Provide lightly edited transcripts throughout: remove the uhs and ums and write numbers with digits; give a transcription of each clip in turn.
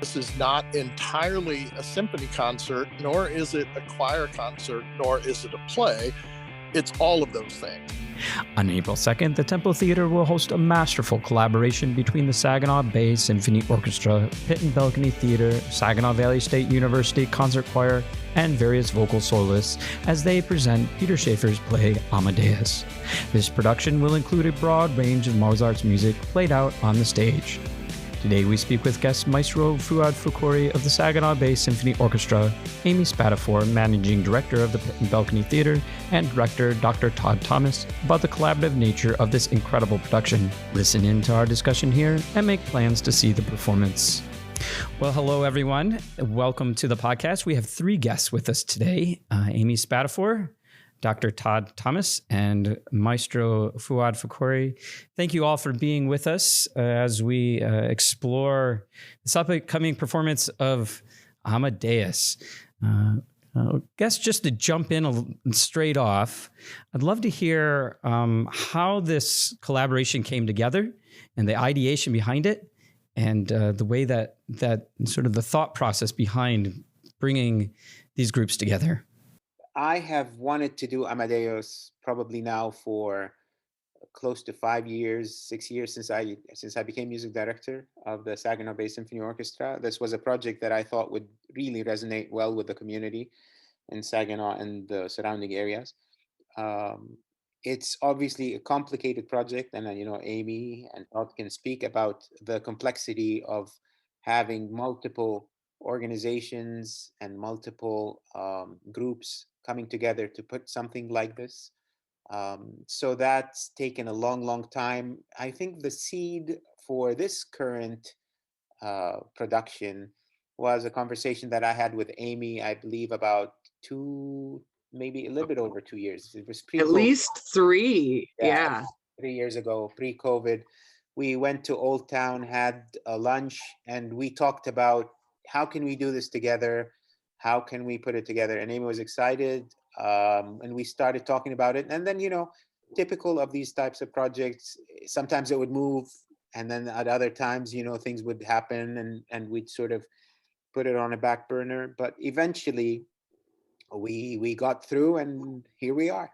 This is not entirely a symphony concert, nor is it a choir concert, nor is it a play. It's all of those things. On April 2nd, the Temple Theater will host a masterful collaboration between the Saginaw Bay Symphony Orchestra, Pit and Balcony Theater, Saginaw Valley State University Concert Choir, and various vocal soloists as they present Peter Shaffer's play Amadeus. This production will include a broad range of Mozart's music played out on the stage. Today we speak with guest Maestro Fouad Fakhouri of the Saginaw Bay Symphony Orchestra, Amy Spadafore, Managing Director of the Pit and Balcony Theater, and Director Dr. Todd Thomas about the collaborative nature of this incredible production. Listen in to our discussion here and make plans to see the performance. Well, hello everyone. Welcome to the podcast. We have three guests with us today, Amy Spadafore, Dr. Todd Thomas, and Maestro Fouad Fakhouri. Thank you all for being with us as we explore this upcoming performance of Amadeus. I guess just to jump in straight off, I'd love to hear how this collaboration came together and the ideation behind it, and the way that sort of the thought process behind bringing these groups together. I have wanted to do Amadeus probably now for close to 5 years, 6 years since I became music director of the Saginaw Bay Symphony Orchestra. This was a project that I thought would really resonate well with the community in Saginaw and the surrounding areas. It's obviously a complicated project, and Amy and Todd can speak about the complexity of having multiple organizations and multiple groups coming together to put something like this. So that's taken a long time. I think the seed for this current production was a conversation that I had with Amy, I believe about maybe a little bit over 2 years. It was at least three. Yeah. 3 years ago, pre-COVID. We went to Old Town, had a lunch, and we talked about how can we do this together? How can we put it together? And Amy was excited, and we started talking about it. And then, typical of these types of projects, sometimes it would move, and then at other times, things would happen, and we'd sort of put it on a back burner. But eventually, we got through, and here we are.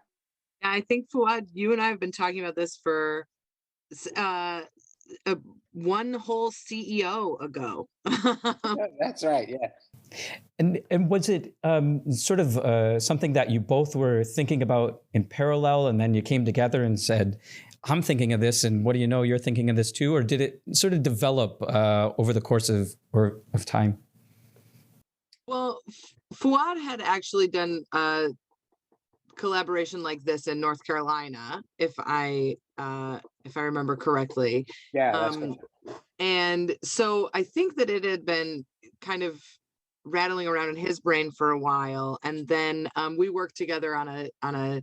I think, Fouad, you and I have been talking about this for one whole CEO ago. That's right, yeah. And was it sort of something that you both were thinking about in parallel, and then you came together and said, I'm thinking of this, and what do you know, you're thinking of this too? Or did it sort of develop over the course of time? Well, Fouad had actually done a collaboration like this in North Carolina, if I remember correctly. Yeah, that's right. And so I think that it had been kind of rattling around in his brain for a while, and then we worked together on a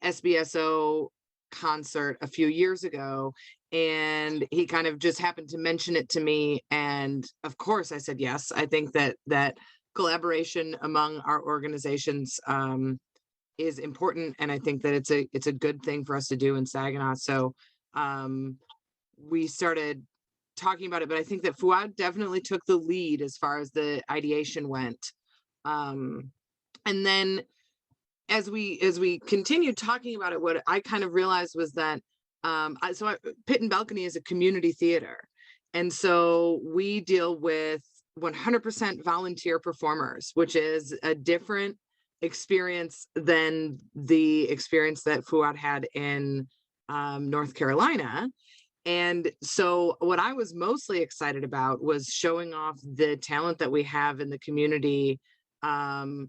SVSU concert a few years ago, and he kind of just happened to mention it to me, and of course I said yes. I think that collaboration among our organizations is important, and I think that it's a good thing for us to do in Saginaw. So we started talking about it, but I think that Fouad definitely took the lead as far as the ideation went. And then as we continued talking about it, what I kind of realized was that Pit and Balcony is a community theater, and so we deal with 100% volunteer performers, which is a different experience than the experience that Fouad had in North Carolina. And so what I was mostly excited about was showing off the talent that we have in the community. The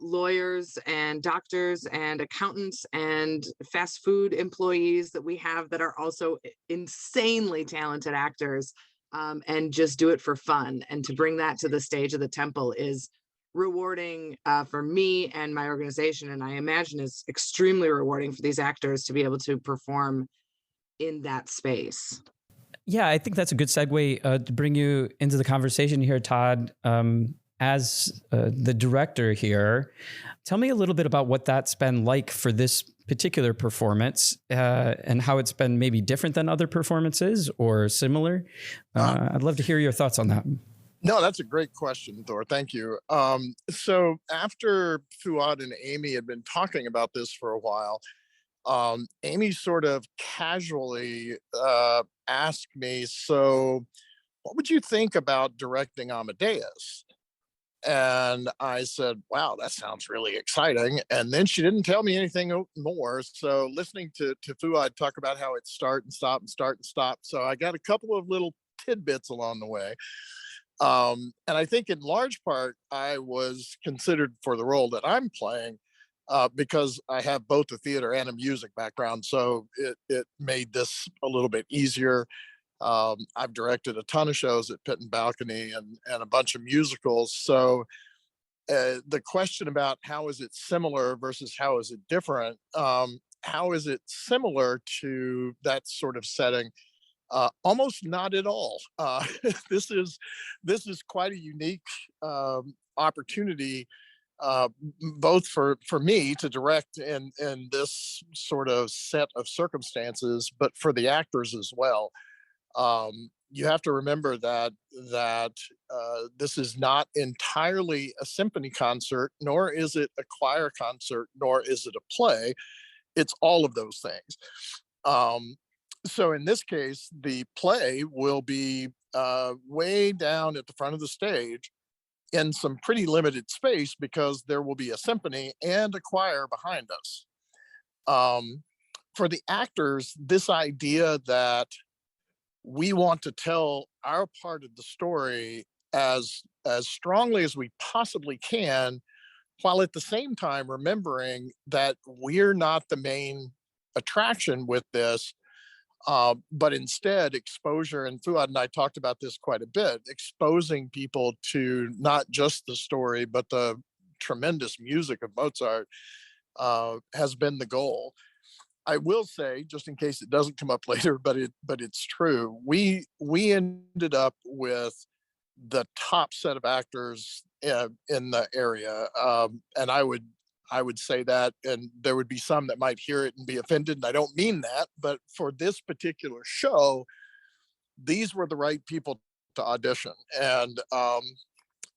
lawyers and doctors and accountants and fast food employees that we have that are also insanely talented actors, and just do it for fun. And to bring that to the stage of the Temple is rewarding for me and my organization, and I imagine is extremely rewarding for these actors to be able to perform in that space. Yeah, I think that's a good segue to bring you into the conversation here, Todd. As the director here, tell me a little bit about what that's been like for this particular performance and how it's been maybe different than other performances or similar. I'd love to hear your thoughts on that. No, that's a great question, Thor. Thank you. So after Fouad and Amy had been talking about this for a while, Amy sort of casually asked me, so what would you think about directing Amadeus? And I said, wow, that sounds really exciting. And then she didn't tell me anything more. So listening to Fouad talk about how it start and stop and start and stop. So I got a couple of little tidbits along the way. And I think in large part, I was considered for the role that I'm playing because I have both a theater and a music background. So it made this a little bit easier. I've directed a ton of shows at Pit and Balcony and a bunch of musicals. So the question about how is it similar versus how is it different? How is it similar to that sort of setting? Almost not at all. This is quite a unique opportunity, both for me to direct in this sort of set of circumstances, but for the actors as well. You have to remember that this is not entirely a symphony concert, nor is it a choir concert, nor is it a play. It's all of those things. So in this case, the play will be way down at the front of the stage in some pretty limited space because there will be a symphony and a choir behind us. For the actors, this idea that we want to tell our part of the story as strongly as we possibly can, while at the same time remembering that we're not the main attraction with this, but instead exposure, and Fouad and I talked about this quite a bit, exposing people to not just the story, but the tremendous music of Mozart has been the goal. I will say, just in case it doesn't come up later, but it's true. We ended up with the top set of actors in the area, and I would say that, and there would be some that might hear it and be offended, and I don't mean that, but for this particular show, these were the right people to audition, and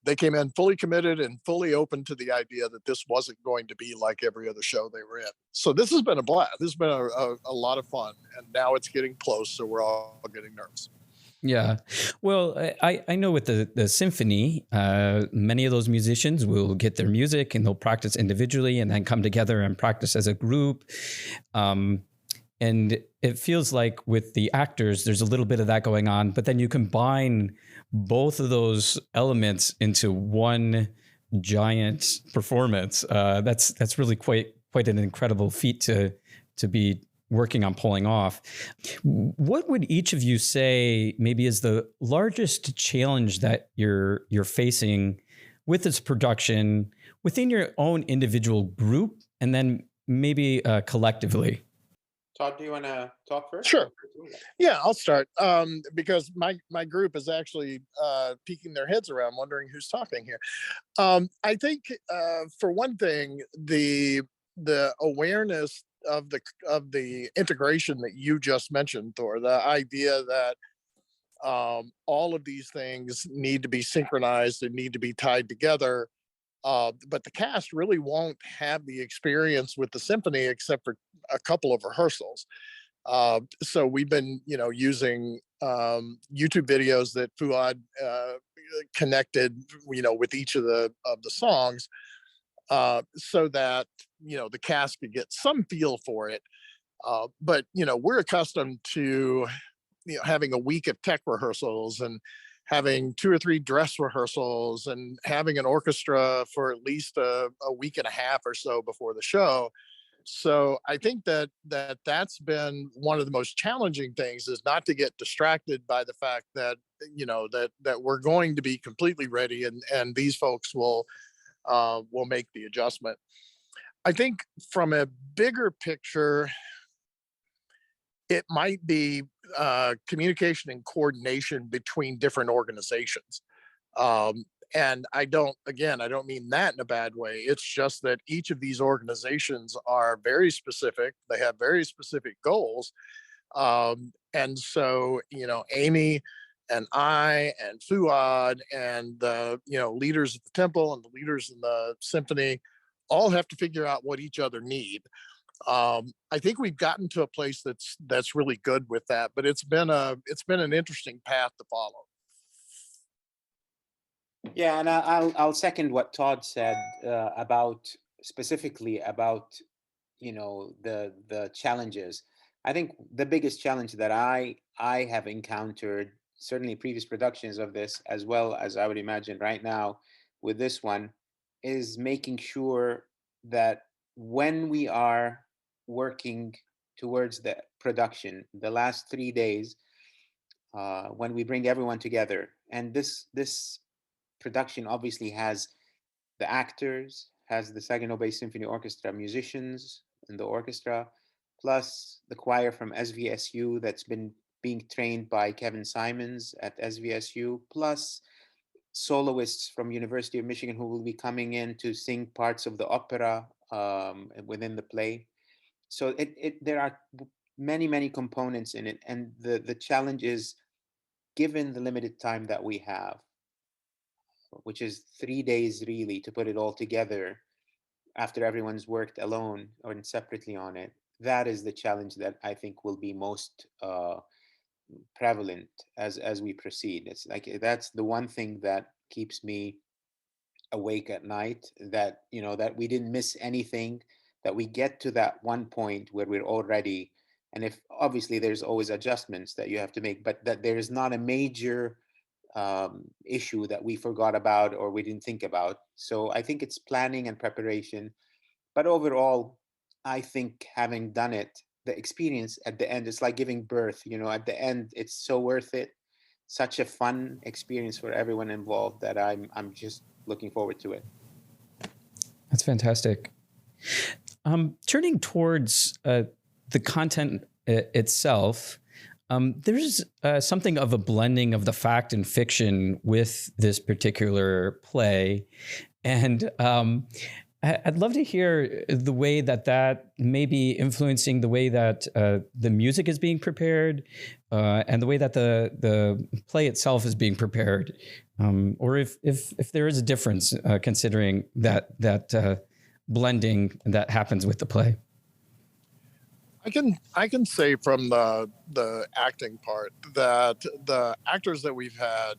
they came in fully committed and fully open to the idea that this wasn't going to be like every other show they were in. So this has been a blast. This has been a lot of fun, and now it's getting close, so we're all getting nervous. Yeah. Well, I know with the symphony, many of those musicians will get their music and they'll practice individually and then come together and practice as a group. And it feels like with the actors, there's a little bit of that going on, but then you combine both of those elements into one giant performance. That's really quite an incredible feat to be working on pulling off. What would each of you say maybe is the largest challenge that you're facing with this production within your own individual group and then maybe collectively? Todd, do you want to talk first? Sure. Yeah, I'll start because my group is actually peeking their heads around, wondering who's talking here. I think for one thing, the awareness of the integration that you just mentioned, Thor, the idea that all of these things need to be synchronized and need to be tied together. But the cast really won't have the experience with the symphony except for a couple of rehearsals. So we've been, using YouTube videos that Fouad connected, with each of the songs, so that the cast could get some feel for it. But we're accustomed to having a week of tech rehearsals and having 2 or 3 dress rehearsals and having an orchestra for at least a week and a half or so before the show. So I think that's been one of the most challenging things, is not to get distracted by the fact that that we're going to be completely ready and these folks will make the adjustment. I think from a bigger picture, it might be communication and coordination between different organizations. Um, and I don't mean that in a bad way. It's just that each of these organizations are very specific. They have very specific goals. And so, Amy and I and Fuad and the, leaders at the temple and the leaders in the symphony all have to figure out what each other need. I think we've gotten to a place that's really good with that, but it's been an interesting path to follow. Yeah, and I'll second what Todd said about specifically about the challenges. I think the biggest challenge that I have encountered, certainly previous productions of this, as well as I would imagine right now with this one, is making sure that when we are working towards the production, the last 3 days, when we bring everyone together, and this production obviously has the actors, has the Saginaw Bay Symphony Orchestra musicians in the orchestra, plus the choir from SVSU that's been being trained by Kevin Simons at SVSU, plus soloists from University of Michigan who will be coming in to sing parts of the opera within the play. So there are many components in it, and the challenge is, given the limited time that we have, which is 3 days really to put it all together after everyone's worked alone or separately on it. That is the challenge that I think will be most prevalent as we proceed. It's like that's the one thing that keeps me awake at night, that that we didn't miss anything, that we get to that one point where we're all ready. And if obviously there's always adjustments that you have to make, but that there is not a major issue that we forgot about or we didn't think about. So I think it's planning and preparation. But overall, I think having done it, the experience at the end, it's like giving birth. At the end, it's so worth it. Such a fun experience for everyone involved that I'm just looking forward to it. That's fantastic. Turning towards the content itself, there's something of a blending of the fact and fiction with this particular play. And I'd love to hear the way that may be influencing the way that the music is being prepared and the way that the play itself is being prepared. Or if there is a difference considering that blending that happens with the play. I can say from the acting part that the actors that we've had,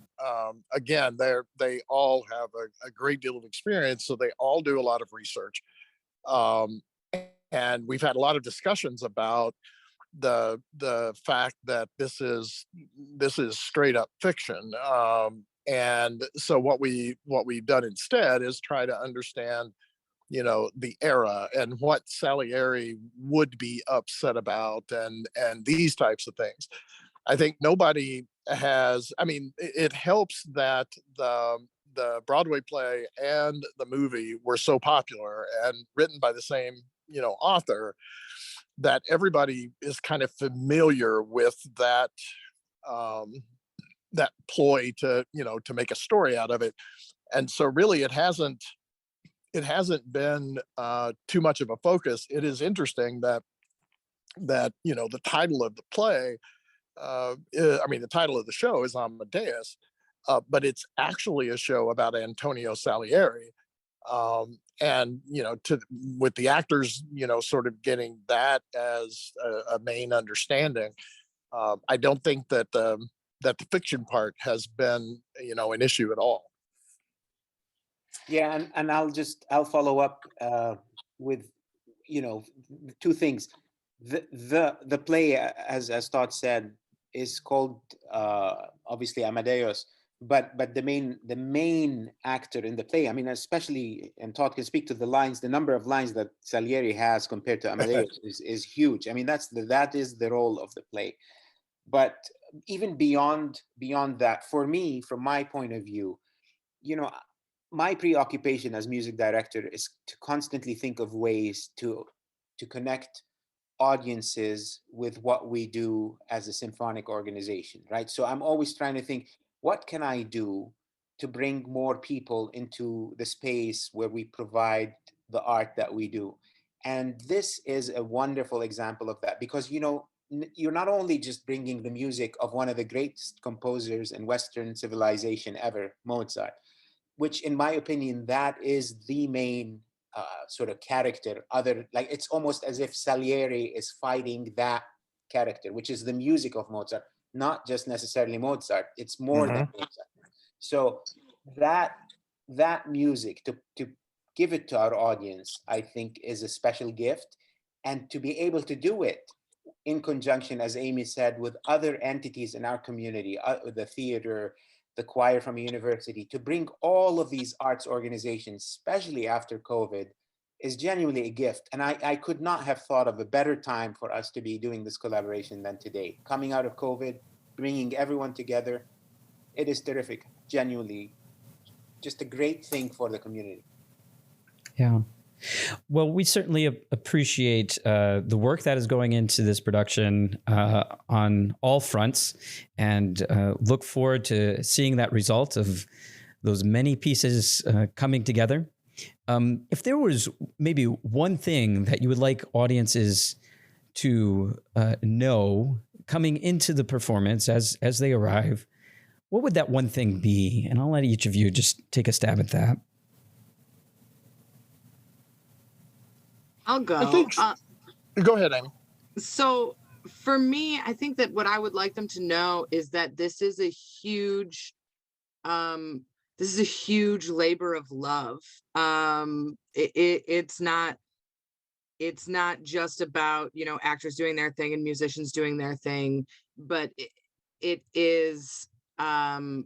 again, they all have a great deal of experience, so they all do a lot of research, um, and we've had a lot of discussions about the fact that this is straight up fiction, and so what we've done instead is try to understand the era and what Salieri would be upset about and these types of things. I think nobody has, I mean, it helps that the Broadway play and the movie were so popular and written by the same author, that everybody is kind of familiar with um that ploy to make a story out of it. And so really it hasn't been too much of a focus. It is interesting that the title of the play, I mean, the title of the show is Amadeus, but it's actually a show about Antonio Salieri, and to with the actors, sort of getting that as a main understanding. I don't think that the fiction part has been an issue at all. Yeah, and I'll follow up with two things. The play, as Todd said, is called obviously Amadeus, but the main actor in the play, I mean, especially, and Todd can speak to the lines, the number of lines that Salieri has compared to Amadeus is huge. I mean, that is the role of the play. But even beyond that, for me, from my point of view, you know my preoccupation as music director is to constantly think of ways to connect audiences with what we do as a symphonic organization, right? So I'm always trying to think, what can I do to bring more people into the space where we provide the art that we do. And this is a wonderful example of that, because, you know, you're not only just bringing the music of one of the greatest composers in Western civilization ever, Mozart, which in my opinion, that is the main sort of character. Other, like, it's almost as if Salieri is fighting that character, which is the music of Mozart, not just necessarily Mozart. It's more than Mozart. So that music, to give it to our audience, I think is a special gift. And to be able to do it in conjunction, as Amy said, with other entities in our community, the theater, the choir from a university, to bring all of these arts organizations, especially after COVID, is genuinely a gift. And I could not have thought of a better time for us to be doing this collaboration than today. Coming out of COVID, bringing everyone together, it is terrific, genuinely. Just a great thing for the community. Yeah. Well, we certainly appreciate the work that is going into this production on all fronts, and look forward to seeing that result of those many pieces coming together. If there was maybe one thing that you would like audiences to know coming into the performance as they arrive, what would that one thing be? And I'll let each of you just take a stab at that. I'll go. I think. Go ahead, Amy. So for me, I think that what I would like them to know is that this is a huge labor of love. It's not just about, you know, actors doing their thing and musicians doing their thing, but it is a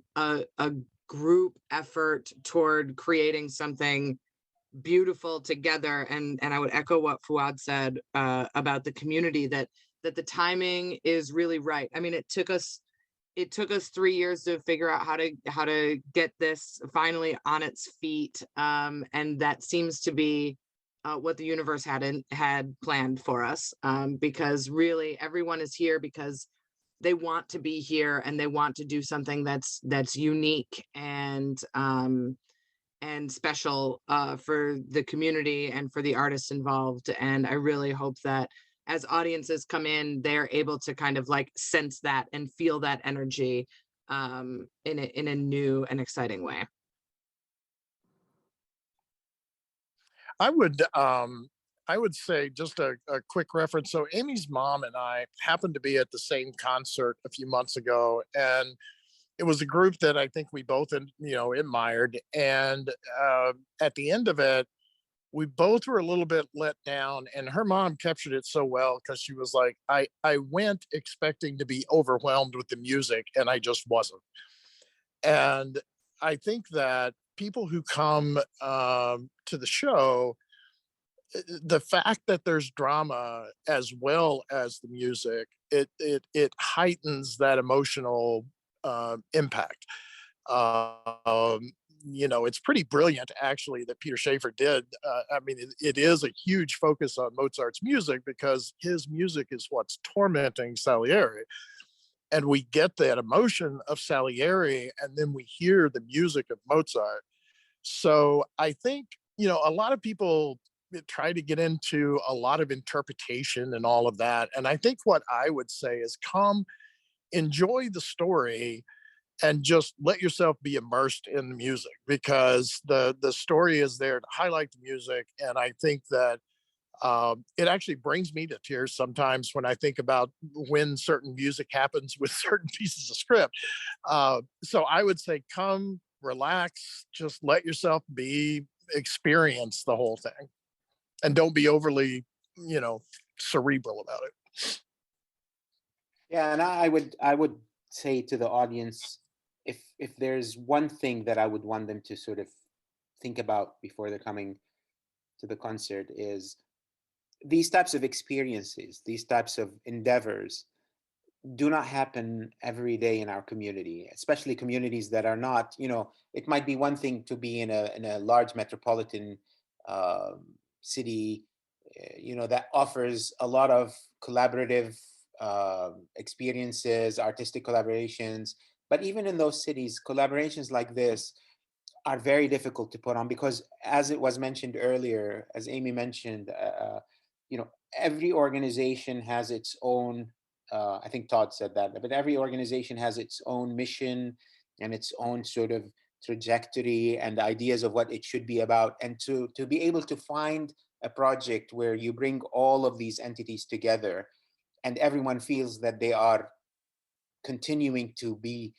group effort toward creating something beautiful together. And I would echo what Fouad said about the community, that the timing is really right. I mean, it took us 3 years to figure out how to get this finally on its feet, and that seems to be what the universe had planned for us, because really everyone is here because they want to be here and they want to do something that's unique and special for the community and for the artists involved. And I really hope that as audiences come in, they're able to kind of like sense that and feel that energy in a new and exciting way. I would say just a quick reference. So Amy's mom and I happened to be at the same concert a few months ago, and it was a group that I think we both, admired. And at the end of it, we both were a little bit let down, and her mom captured it so well, because she was like, I went expecting to be overwhelmed with the music, and I just wasn't. And I think that people who come to the show, the fact that there's drama as well as the music, it heightens that emotional impact. It's pretty brilliant, actually, that Peter Shaffer did. I mean, it is a huge focus on Mozart's music, because his music is what's tormenting Salieri. And we get that emotion of Salieri, and then we hear the music of Mozart. So I think, a lot of people try to get into a lot of interpretation and all of that. And I think what I would say is, come enjoy the story and just let yourself be immersed in the music, because the story is there to highlight the music. And I think that it actually brings me to tears sometimes when I think about when certain music happens with certain pieces of script. So I would say, come relax, just let yourself experience the whole thing, and don't be overly, cerebral about it. Yeah, and I would say to the audience, if there's one thing that I would want them to sort of think about before they're coming to the concert, is these types of experiences, these types of endeavors do not happen every day in our community, especially communities that are not, it might be one thing to be in a large metropolitan city, that offers a lot of collaborative experiences, artistic collaborations. But even in those cities, collaborations like this are very difficult to put on because, as it was mentioned earlier, as Amy mentioned, every organization has its own. I think Todd said that, but every organization has its own mission and its own sort of trajectory and ideas of what it should be about. And to be able to find a project where you bring all of these entities together and everyone feels that they are continuing to be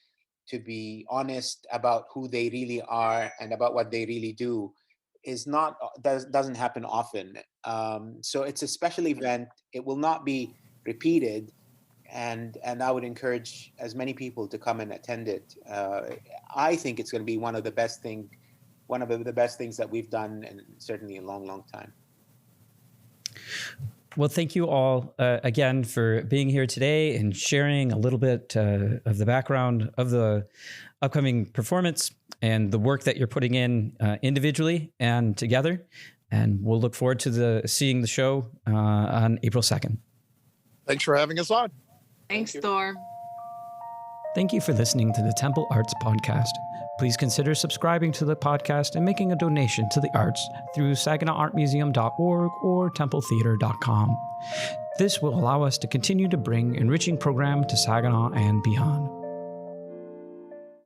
honest about who they really are and about what they really do doesn't happen often. So it's a special event. It will not be repeated, and I would encourage as many people to come and attend it. I think it's going to be one of the best things that we've done in certainly a long time. Well, thank you all again for being here today and sharing a little bit of the background of the upcoming performance and the work that you're putting in individually and together. And we'll look forward to seeing the show on April 2nd. Thanks for having us on. Thanks, Thor. Thank you for listening to the Temple Arts Podcast. Please consider subscribing to the podcast and making a donation to the arts through SaginawArtMuseum.org or TempleTheater.com. This will allow us to continue to bring enriching program to Saginaw and beyond.